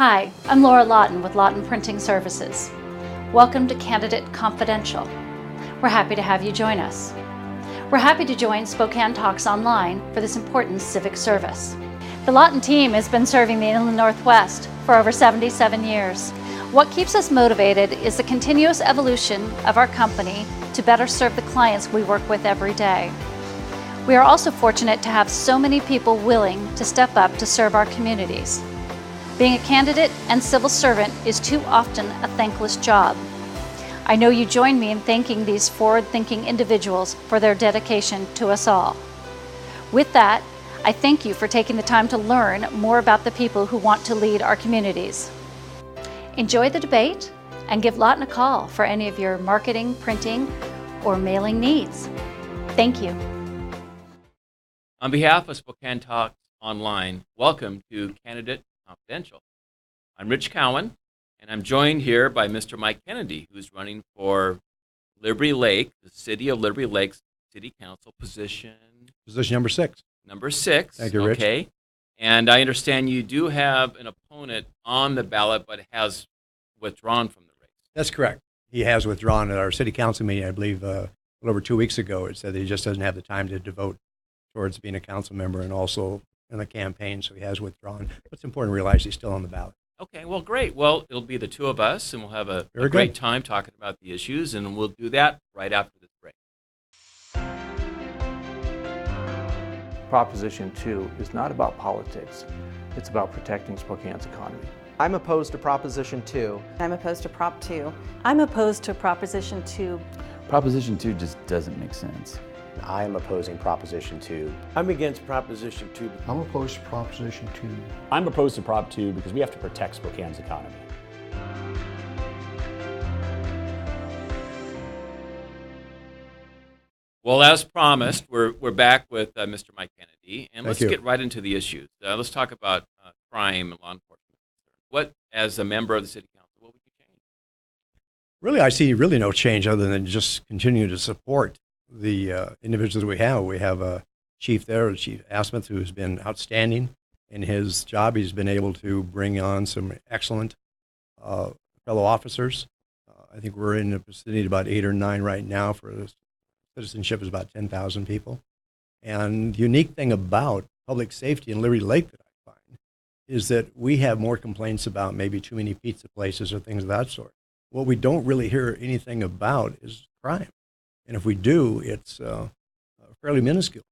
Hi, I'm Laura Lawton with Lawton Printing Services. Welcome to Candidate Confidential. We're happy to have you join us. We're happy to join Spokane Talks online for this important civic service. The Lawton team has been serving the Inland Northwest for over 77 years. What keeps us motivated is the continuous evolution of our company to better serve the clients we work with every day. We are also fortunate to have so many people willing to step up to serve our communities. Being a candidate and civil servant is too often a thankless job. I know you join me in thanking these forward-thinking individuals for their dedication to us all. With that, I thank you for taking the time to learn more about the people who want to lead our communities. Enjoy the debate and give Lawton a call for any of your marketing, printing, or mailing needs. Thank you. On behalf of Spokane Talks Online, welcome to Candidate Confidential. I'm Rich Cowan, and I'm joined here by Mr. Mike Kennedy, who's running for Liberty Lake, the City of Liberty Lake's City Council position. Position number 6. Number 6. Thank you, Rich. Okay. And I understand you do have an opponent on the ballot, but has withdrawn from the race. That's correct. He has withdrawn at our city council meeting, I believe, a little over 2 weeks ago. It said that he just doesn't have the time to devote towards being a council member and also in the campaign, so he has withdrawn. But it's important to realize he's still on the ballot. Okay, well, great. Well, it'll be the two of us, and we'll have a Very great good. time talking about the issues, and we'll do that right after this break. Proposition 2 is not about politics. It's about protecting Spokane's economy. I'm opposed to Proposition 2. I'm opposed to Prop 2. I'm opposed to Proposition 2. Proposition 2 just doesn't make sense. I am opposing Proposition 2. I'm against Proposition 2. I'm opposed to Proposition 2. I'm opposed to Prop 2 because we have to protect Spokane's economy. Well, as promised, we're back with Mr. Mike Kennedy, and let's Thank you. get right into the issues. Let's talk about crime and law enforcement. What, as a member of the city council, what would you change? Really, I see really no change other than just continue to support the individuals we have. We have a chief there, Chief Asmuth, who's been outstanding in his job. He's been able to bring on some excellent fellow officers. I think we're in the vicinity of about 8 or 9 right now. For this citizenship is about 10,000 people. And the unique thing about public safety in Liberty Lake that I find is that we have more complaints about maybe too many pizza places or things of that sort. What we don't really hear anything about is crime. And if we do, it's fairly minuscule,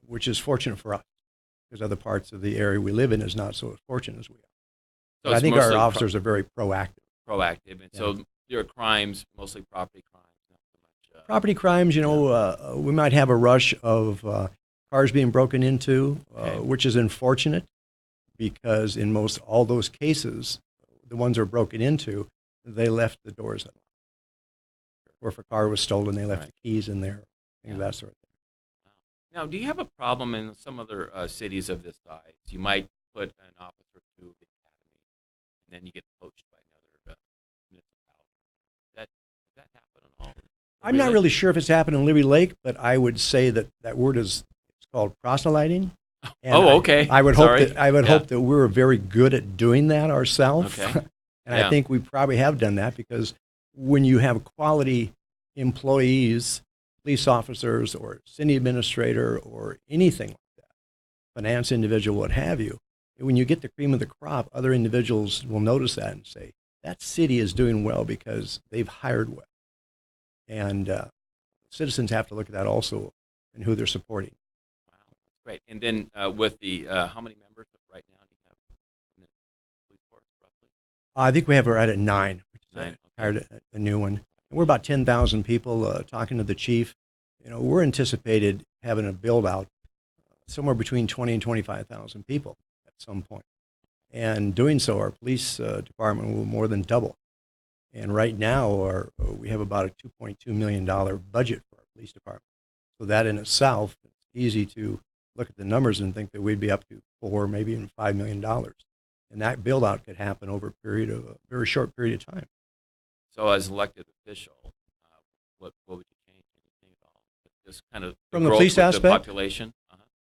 which is fortunate for us, because other parts of the area we live in is not so fortunate as we are. So But I it's think our mostly officers are very proactive. proactive, and so your crimes, mostly property crimes, not so much. Property crimes, we might have a rush of cars being broken into, Okay. which is unfortunate, because in most all those cases, the ones that are broken into, they left the doors unlocked. Or if a car was stolen, they left Right. the keys in there, things of that sort of thing. Now, do you have a problem in some other cities of this size? You might put an officer through the academy, and then you get poached by another municipality. Does that happen at all? I'm not really sure if it's happened in Liberty Lake, but I would say that that word it's called proselyting. And Okay. I would Sorry. hope that we're very good at doing that ourselves. Okay. And Yeah. I think we probably have done that, because when you have quality employees, police officers or city administrator or anything like that, finance individual, what have you, when you get the cream of the crop, other individuals will notice that and say, that city is doing well because they've hired well. And citizens have to look at that also and who they're supporting. Wow, that's great. And then with the, how many members right now do you have in the police force, roughly? I think we have right at 9, which is 9, okay. hired a new one. And we're about 10,000 people talking to the chief. We're anticipated having a build out somewhere between 20 and 25,000 people at some point. And doing so, our police department will more than double. And right now, we have about a $2.2 million budget for our police department. So that in itself, it's easy to look at the numbers and think that we'd be up to $4, maybe even $5 million. And that build out could happen over a very short period of time. So as elected official, what would you change? Anything at all? Just kind of From the growth police with aspect? the population?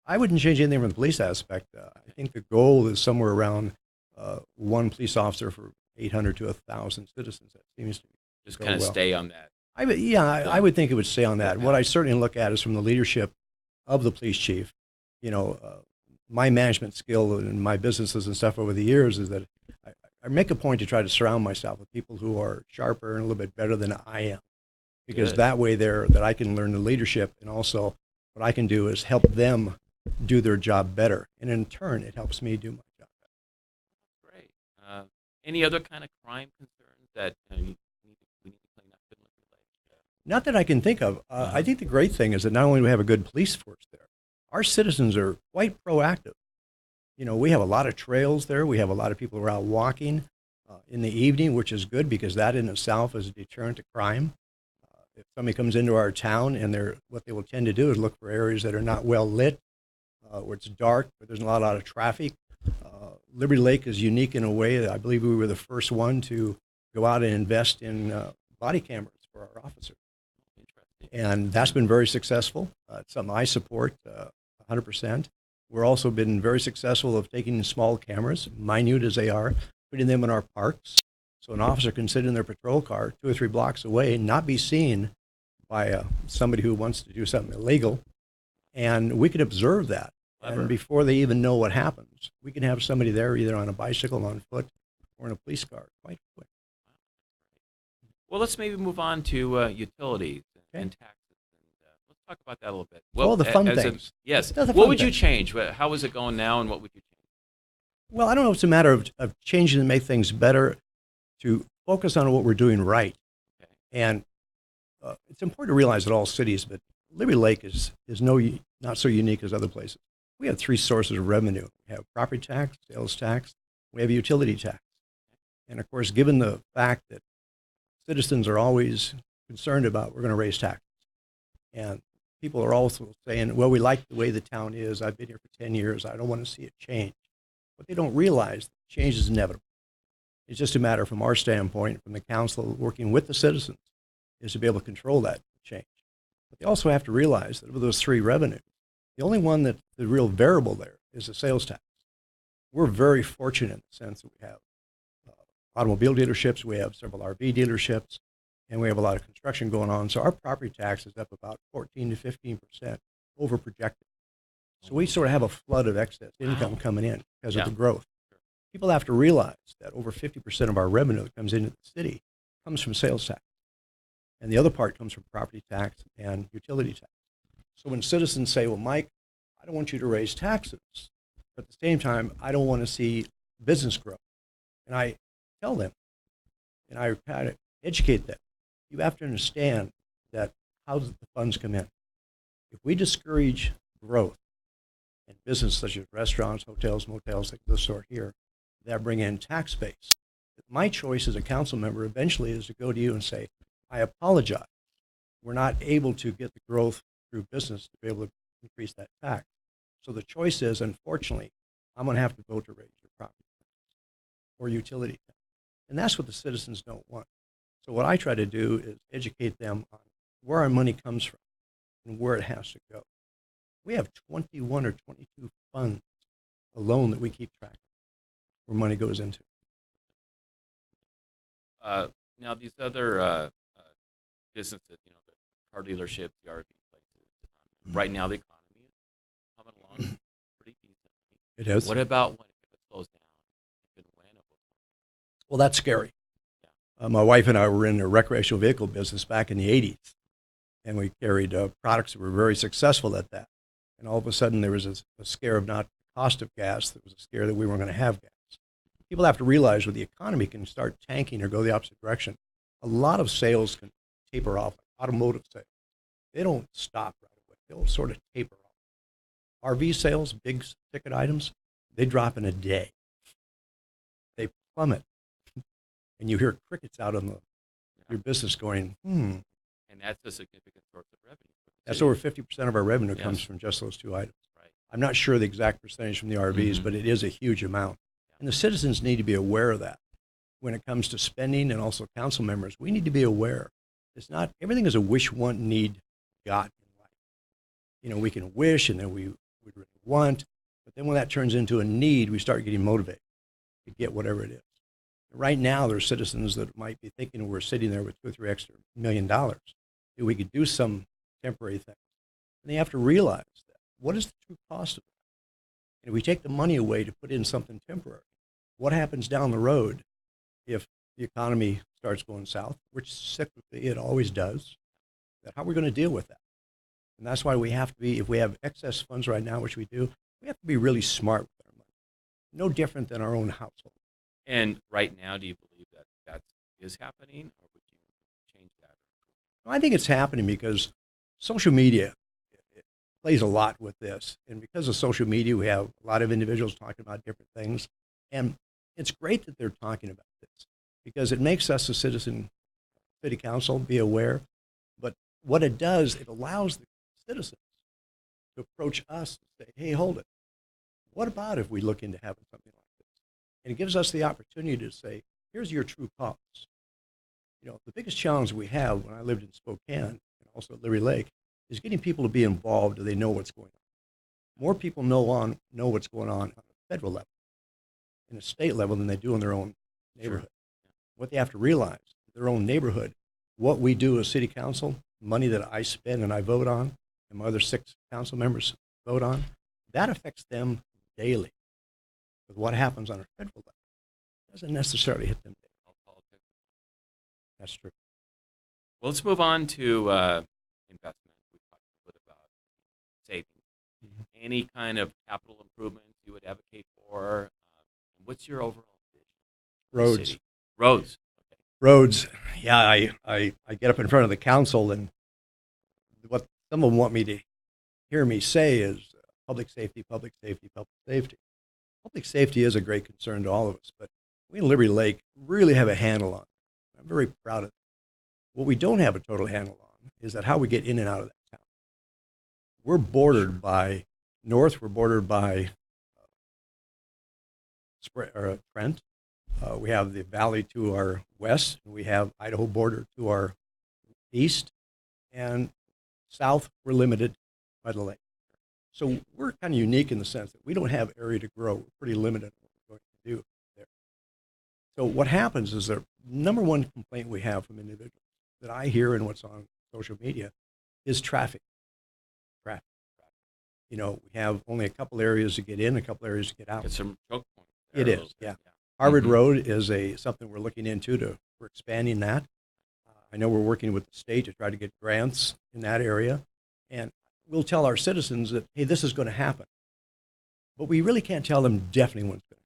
I wouldn't change anything from the police aspect. I think the goal is somewhere around one police officer for 800 to 1,000 citizens. That seems to Just go kind of well. stay on that. I would think it would stay on that. Yeah. What I certainly look at is from the leadership of the police chief. You know, my management skill and my businesses and stuff over the years is that I make a point to try to surround myself with people who are sharper and a little bit better than I am, because Good. that way that I can learn the leadership, and also what I can do is help them do their job better, and in turn it helps me do my job better. Great. Any other kind of crime concerns that we need to clean up in Liberty Lake? Not that I can think of. I think the great thing is that not only do we have a good police force there, our citizens are quite proactive. You know, we have a lot of trails there. We have a lot of people who are out walking in the evening, which is good because that in itself is a deterrent to crime. If somebody comes into our town and what they will tend to do is look for areas that are not well lit, where it's dark, where there's not a lot of traffic. Liberty Lake is unique in a way that I believe we were the first one to go out and invest in body cameras for our officers. And that's been very successful. It's something I support 100%. We're also been very successful of taking small cameras, minute as they are, putting them in our parks. So an officer can sit in their patrol car 2 or 3 blocks away and not be seen by somebody who wants to do something illegal. And we can observe that. Clever. And before they even know what happens, we can have somebody there either on a bicycle, on foot, or in a police car quite quick. Well, let's maybe move on to utilities and taxes. Let's talk about that a little bit. All the fun things. Yes. The What fun would you things. change? How is it going now, and what would you change? Well, I don't know if it's a matter of changing to make things better, to focus on what we're doing right. Okay. And it's important to realize that all cities, but Liberty Lake is not so unique as other places. We have 3 sources of revenue. We have property tax, sales tax, we have utility tax. And of course, given the fact that citizens are always concerned about we're going to raise taxes, and people are also saying, well, we like the way the town is. I've been here for 10 years. I don't want to see it change. But they don't realize that change is inevitable. It's just a matter from our standpoint, from the council working with the citizens, is to be able to control that change. But they also have to realize that of those 3 revenues, the only one that the real variable there is the sales tax. We're very fortunate in the sense that we have automobile dealerships, we have several RV dealerships, and we have a lot of construction going on. So our property tax is up about 14 to 15% over projected. So we sort of have a flood of excess income coming in because of the growth. People have to realize that over 50% of our revenue that comes into the city comes from sales tax. And the other part comes from property tax and utility tax. So when citizens say, well, Mike, I don't want you to raise taxes, but at the same time, I don't want to see business grow. And I tell them, and I kind of educate them, you have to understand that how does the funds come in? If we discourage growth in business such as restaurants, hotels, motels, like this sort here, that bring in tax base, my choice as a council member eventually is to go to you and say, I apologize. We're not able to get the growth through business to be able to increase that tax. So the choice is, unfortunately, I'm going to have to vote to raise your property tax or utility tax. And that's what the citizens don't want. So what I try to do is educate them on where our money comes from and where it has to go. We have 21 or 22 funds alone that we keep track of where money goes into. Now, these other businesses, the car dealerships, the RV places, right now the economy is coming along pretty decently. It is. What about when it slows down? Well, that's scary. Yeah. My wife and I were in the recreational vehicle business back in the 80s, and we carried products that were very successful at that. And all of a sudden, there was a scare of not the cost of gas. There was a scare that we weren't going to have gas. People have to realize when the economy can start tanking or go the opposite direction, a lot of sales can taper off, like automotive sales. They don't stop right away. They'll sort of taper off. RV sales, big ticket items, they drop in a day. They plummet. And you hear crickets out on your business going, And that's a significant source of revenue. That's over 50% of our revenue comes from just those 2 items. Right. I'm not sure the exact percentage from the RVs, but it is a huge amount. And the citizens need to be aware of that. When it comes to spending, and also council members, we need to be aware. It's not, everything is a wish, want, need, got in life. We can wish and then we really want, but then when that turns into a need, we start getting motivated. to get whatever it is. Right now, there are citizens that might be thinking we're sitting there with $2 or $3 extra million. If we could do some temporary things. And they have to realize that. What is the true cost of that? And if we take the money away to put in something temporary, what happens down the road if the economy starts going south, which cyclically it always does? How are we going to deal with that? And that's why we have to be, if we have excess funds right now, which we do, we have to be really smart with our money. No different than our own household. And right now, do you believe that that is happening, or would you change that? I think it's happening because social media plays a lot with this. And because of social media, we have a lot of individuals talking about different things. And it's great that they're talking about this because it makes us, a citizen city council, be aware. But what it does, it allows the citizens to approach us and say, hey, hold it. What about if we look into having something like this? And it gives us the opportunity to say, here's your true costs. You know, the biggest challenge we have when I lived in Spokane and also at Liberty Lake is getting people to be involved so they know what's going on. More people know what's going on a federal level, in a state level, than they do in their own neighborhood. Sure. What they have to realize, their own neighborhood, what we do as city council, money that I spend and I vote on, and my other 6 council members vote on, that affects them daily. But what happens on a federal level doesn't necessarily hit them daily. That's true. Well, let's move on to investment. We talked a bit about savings. Mm-hmm. Any kind of capital improvements you would advocate for? What's your overall vision? Roads. Roads. Okay. Roads. Yeah, I get up in front of the council, and what some of them want me to hear me say is public safety, public safety, public safety. Public safety is a great concern to all of us, but we in Liberty Lake really have a handle on it. I'm very proud of it. What we don't have a total handle on is that how we get in and out of that town. We're bordered by, north, we're bordered by Trent. We have the valley to our west, and we have Idaho border to our east, and south, we're limited by the lake. So we're kind of unique in the sense that we don't have area to grow. We're pretty limited in what we're going to do there. So what happens is the number one complaint we have from individuals that I hear and what's on social media is traffic. Traffic. You know, we have only a couple areas to get in, a couple areas to get out. It's some choke points. It is, yeah. Harvard Road is something we're looking into we're expanding that. I know we're working with the state to try to get grants in that area. And we'll tell our citizens that, hey, this is going to happen. But we really can't tell them definitely when it's going to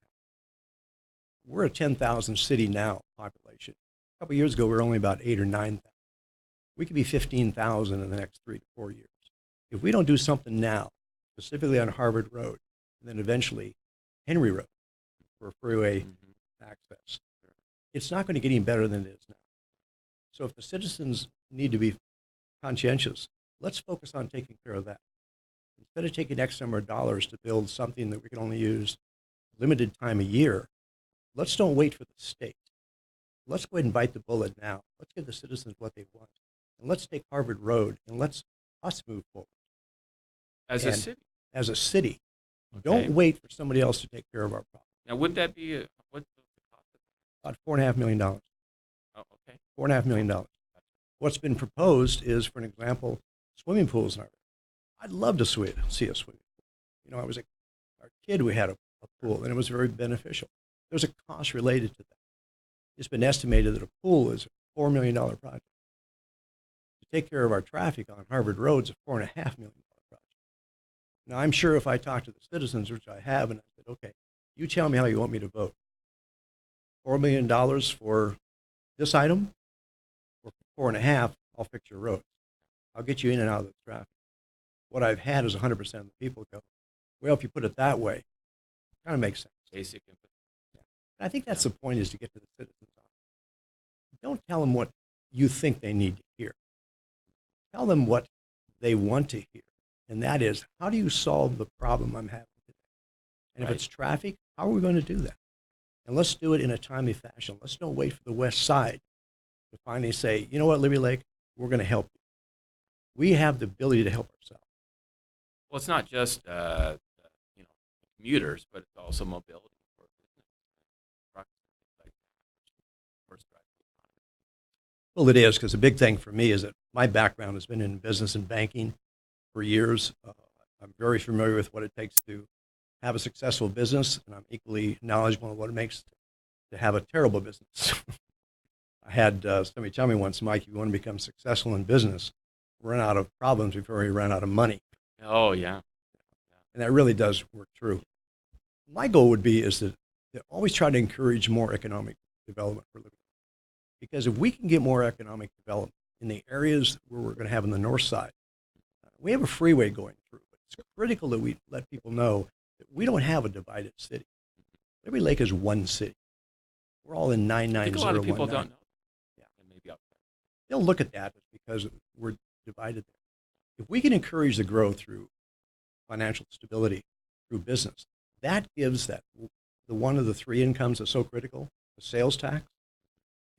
happen. We're a 10,000 city now population. A couple of years ago, we were only about 8,000 or 9,000. We could be 15,000 in the next 3 to 4 years. If we don't do something now, specifically on Harvard Road, and then eventually Henry Road for freeway access, it's not going to get any better than it is now. So if the citizens need to be conscientious, let's focus on taking care of that. Instead of taking X number of dollars to build something that we can only use limited time a year, let's don't wait for the state. Let's go ahead and bite the bullet now. Let's give the citizens what they want. And let's take Harvard Road and let's us move forward. As a city? As a city. Okay. Don't wait for somebody else to take care of our problem. Now, would that be, what's the cost of that? About $4.5 million. Oh, okay. $4.5 million. What's been proposed is, for an example, swimming pools in our area. I'd love to see a swimming pool. You know, our kid, we had a pool, and it was very beneficial. There's a cost related to that. It's been estimated that a pool is a $4 million project. To take care of our traffic on Harvard Road is a $4.5 million project. Now, I'm sure if I talk to the citizens, which I have, and I said, okay, you tell me how you want me to vote. $4 million for this item, or $4.5, I'll fix your roads. I'll get you in and out of the traffic. What I've had is 100% of the people go, well, if you put it that way, it kind of makes sense. Basic. Yeah. And I think that's the point, is to get to the citizens. Don't tell them what you think they need to hear. Tell them what they want to hear. And that is, how do you solve the problem I'm having today? And if it's traffic, how are we going to do that? And let's do it in a timely fashion. Let's don't wait for the West Side to finally say, you know what, Liberty Lake, we're going to help you. We have the ability to help ourselves. Well, it's not just commuters, but it's also mobility for business. Well, it is, because the big thing for me is that my background has been in business and banking for years. I'm very familiar with what it takes to have a successful business, and I'm equally knowledgeable on what it makes to have a terrible business. I had somebody tell me once, Mike, if you want to become successful in business, run out of problems before you run out of money. Oh, yeah. And that really does work true. My goal would be is to always try to encourage more economic development for Liberty. Because if we can get more economic development in the areas where we're going to have on the north side, we have a freeway going through. But it's critical that we let people know that we don't have a divided city. Liberty Lake is one city. We're all in I think a lot of people 99019. don't know. Yeah. And maybe outside. They'll look at that because we're divided there. If we can encourage the growth through financial stability, through business, that gives that the one of the three incomes that's so critical, the sales tax.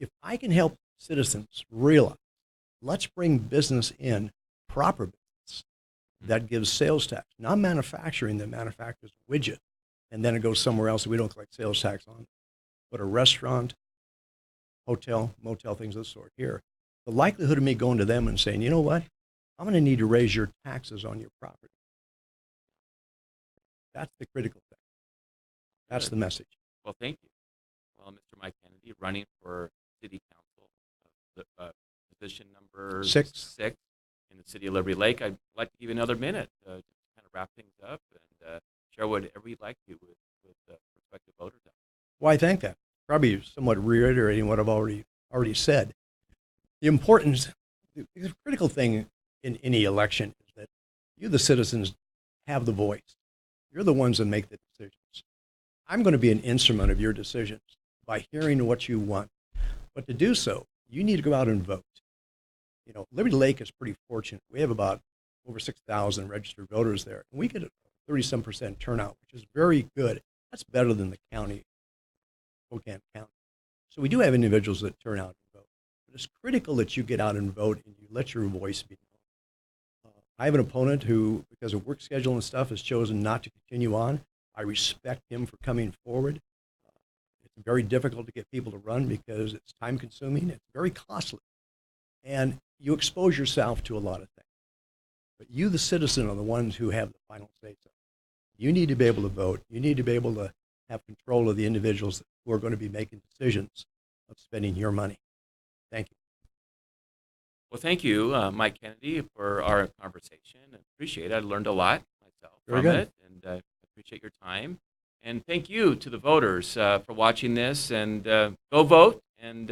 If I can help citizens realize, let's bring business in, proper business, that gives sales tax, not manufacturing that manufactures a widget, and then it goes somewhere else that we don't collect sales tax on, but a restaurant, hotel, motel, things of the sort here. The likelihood of me going to them and saying, you know what, I'm going to need to raise your taxes on your property. That's the critical thing. That's the message. Well, thank you. Well, Mr. Mike Kennedy, running for City Council, position number 6 in the city of Liberty Lake. I'd like to give you another minute to kind of wrap things up and share whatever you'd like to with prospective voters. Well, I thank that. Probably somewhat reiterating what I've already said. The importance, the critical thing in any election is that you, the citizens, have the voice. You're the ones that make the decisions. I'm going to be an instrument of your decisions by hearing what you want. But to do so, you need to go out and vote. You know, Liberty Lake is pretty fortunate. We have about over 6,000 registered voters there. And we get a 37% turnout, which is very good. That's better than the county, Spokane County. So we do have individuals that turn out and vote. But it's critical that you get out and vote and you let your voice be known. I have an opponent who, because of work schedule and stuff, has chosen not to continue on. I respect him for coming forward. It's very difficult to get people to run because it's time consuming. It's very costly. And you expose yourself to a lot of things. But you, the citizen, are the ones who have the final say so. You need to be able to vote. You need to be able to have control of the individuals who are going to be making decisions of spending your money. Thank you. Well, thank you, Mike Kennedy, for our conversation. I appreciate it. I learned a lot myself Very from good. it, and I appreciate your time. And thank you to the voters for watching this, and go vote and